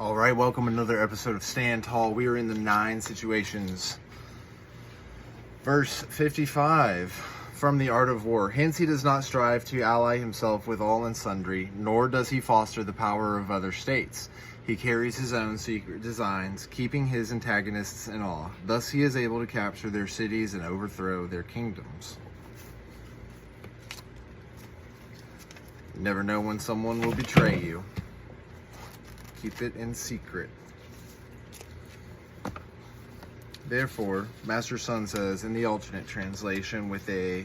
All right, welcome to another episode of Stand Tall. We are in the 9 situations. Verse 55 from The Art of War. Hence he does not strive to ally himself with all and sundry, nor does he foster the power of other states. He carries his own secret designs, keeping his antagonists in awe. Thus he is able to capture their cities and overthrow their kingdoms. You never know when someone will betray you. Keep it in secret. Therefore, Master Sun says in the alternate translation with a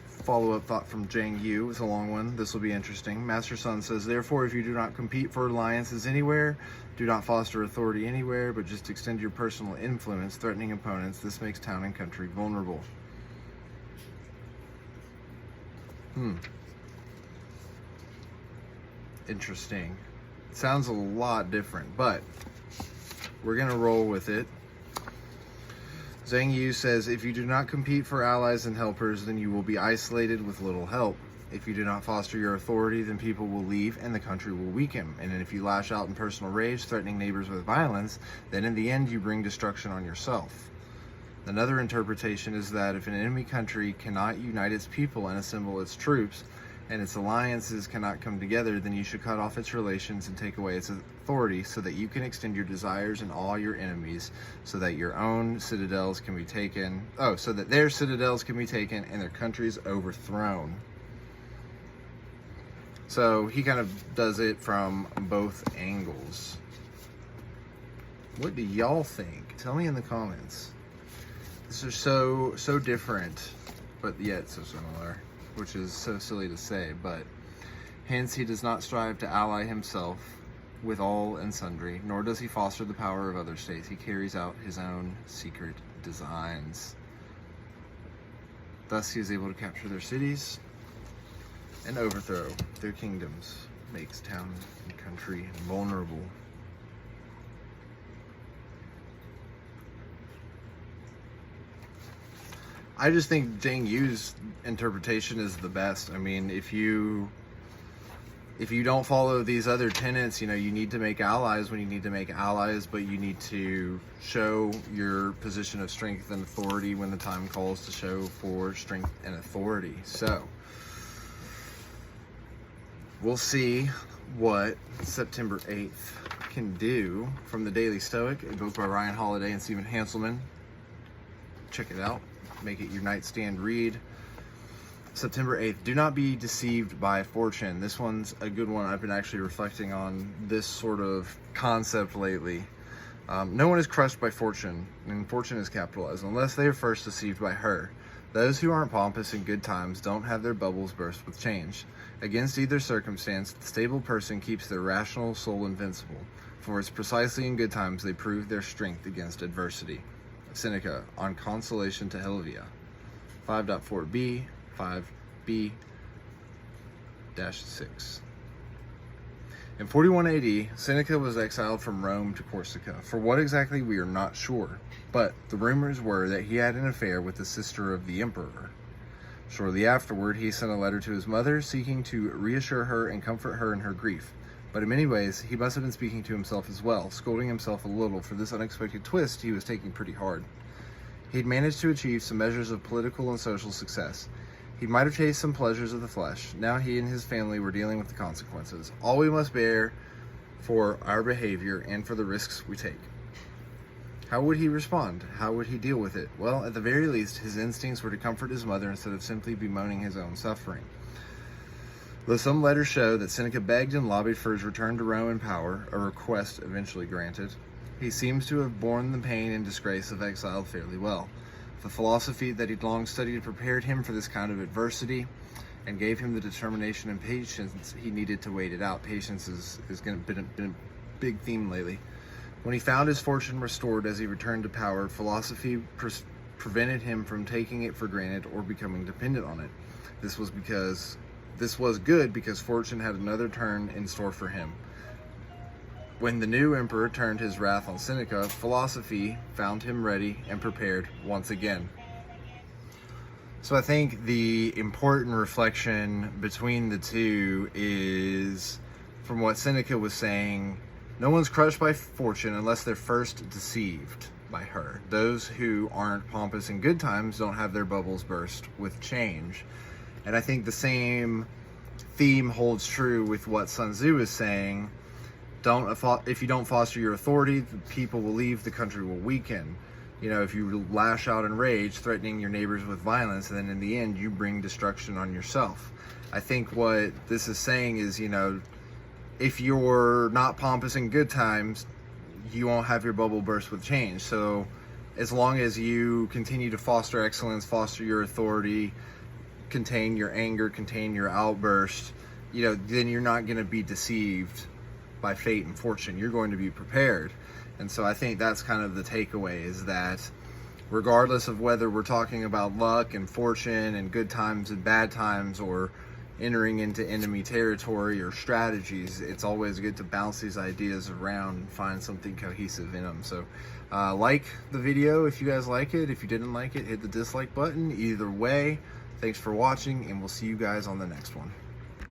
follow-up thought from Zhang Yu, it's a long one, this will be interesting. Master Sun says, therefore, if you do not compete for alliances anywhere, do not foster authority anywhere, but just extend your personal influence, threatening opponents, this makes town and country vulnerable. Interesting. Sounds a lot different, but we're gonna roll with it. Zhang Yu says, if you do not compete for allies and helpers, then you will be isolated with little help. If you do not foster your authority, then people will leave and the country will weaken. And if you lash out in personal rage, threatening neighbors with violence, then in the end you bring destruction on yourself. Another interpretation is that if an enemy country cannot unite its people and assemble its troops, and its alliances cannot come together, then you should cut off its relations and take away its authority so that you can extend your desires and awe your enemies, so that your own citadels can be taken, so that their citadels can be taken and their countries overthrown. So he kind of does it from both angles. What do y'all think? Tell me in the comments. This is so different, but yet so similar, which is so silly to say, but hence he does not strive to ally himself with all and sundry, nor does he foster the power of other states. He carries out his own secret designs. Thus he is able to capture their cities and overthrow their kingdoms, makes town and country vulnerable. I just think Zhang Yu's interpretation is the best. I mean, if you don't follow these other tenets, you need to make allies when you need to make allies, but you need to show your position of strength and authority when the time calls to show for strength and authority. So, we'll see what September 8th can do from the Daily Stoic, a book by Ryan Holiday and Stephen Hanselman. Check it out. Make it your nightstand read. September 8th. Do not be deceived by fortune. This one's a good one. I've been actually reflecting on this sort of concept lately. No one is crushed by fortune, and fortune is capitalized, unless they are first deceived by her. Those who aren't pompous in good times don't have their bubbles burst with change. Against either circumstance, the stable person keeps their rational soul invincible, for it's precisely in good times they prove their strength against adversity. Seneca on Consolation to Helvia, 5.4b, 5b-6. In 41 AD, Seneca was exiled from Rome to Corsica. For what exactly, we are not sure, but the rumors were that he had an affair with the sister of the emperor. Shortly afterward, he sent a letter to his mother, seeking to reassure her and comfort her in her grief. But in many ways, he must have been speaking to himself as well, scolding himself a little for this unexpected twist he was taking pretty hard. He'd managed to achieve some measures of political and social success. He might have chased some pleasures of the flesh. Now he and his family were dealing with the consequences. All we must bear for our behavior and for the risks we take. How would he respond? How would he deal with it? Well, at the very least, his instincts were to comfort his mother instead of simply bemoaning his own suffering. Though some letters show that Seneca begged and lobbied for his return to Rome and power, a request eventually granted, he seems to have borne the pain and disgrace of exile fairly well. The philosophy that he'd long studied prepared him for this kind of adversity and gave him the determination and patience he needed to wait it out. Patience is been a big theme lately. When he found his fortune restored as he returned to power, philosophy prevented him from taking it for granted or becoming dependent on it. This was good because fortune had another turn in store for him. When the new emperor turned his wrath on Seneca, philosophy found him ready and prepared once again. So I think the important reflection between the two is from what Seneca was saying, no one's crushed by fortune unless they're first deceived by her. Those who aren't pompous in good times don't have their bubbles burst with change. And I think the same theme holds true with what Sun Tzu is saying. If you don't foster your authority, the people will leave, the country will weaken. If you lash out in rage, threatening your neighbors with violence, then in the end, you bring destruction on yourself. I think what this is saying is, if you're not pompous in good times, you won't have your bubble burst with change. So as long as you continue to foster excellence, foster your authority, contain your anger, contain your outburst, then you're not going to be deceived by fate and fortune. You're going to be prepared. And so I think that's kind of the takeaway, is that regardless of whether we're talking about luck and fortune and good times and bad times, or entering into enemy territory or strategies, it's always good to bounce these ideas around and find something cohesive in them. So like the video if you guys like it. If you didn't like it, hit the dislike button. Either way, thanks for watching, and we'll see you guys on the next one.